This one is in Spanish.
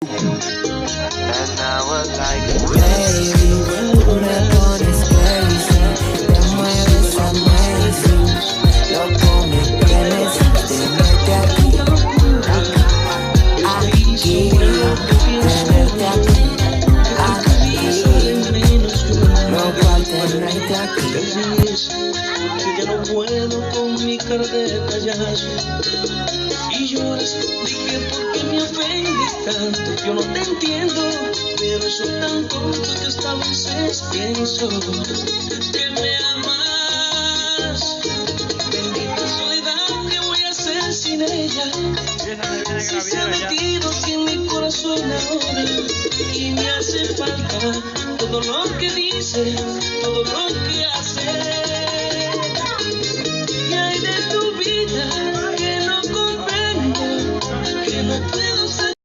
And I was like, baby, tú me pones crazy, te mueves amazing, loco me tienes, tenerte aquí, tenerte aquí, loco al tenerte aquí. Que ya no puedo con mi cara de payaso y lloras, dije por qué me ofendes tanto, yo no te entiendo, pero soy tan tonto que hasta a veces pienso que me amas. Bendita soledad, ¿qué voy a hacer sin ella? Si se ha metido aquí en mi corazón ahora y me hace falta todo lo que dice, todo lo que hace.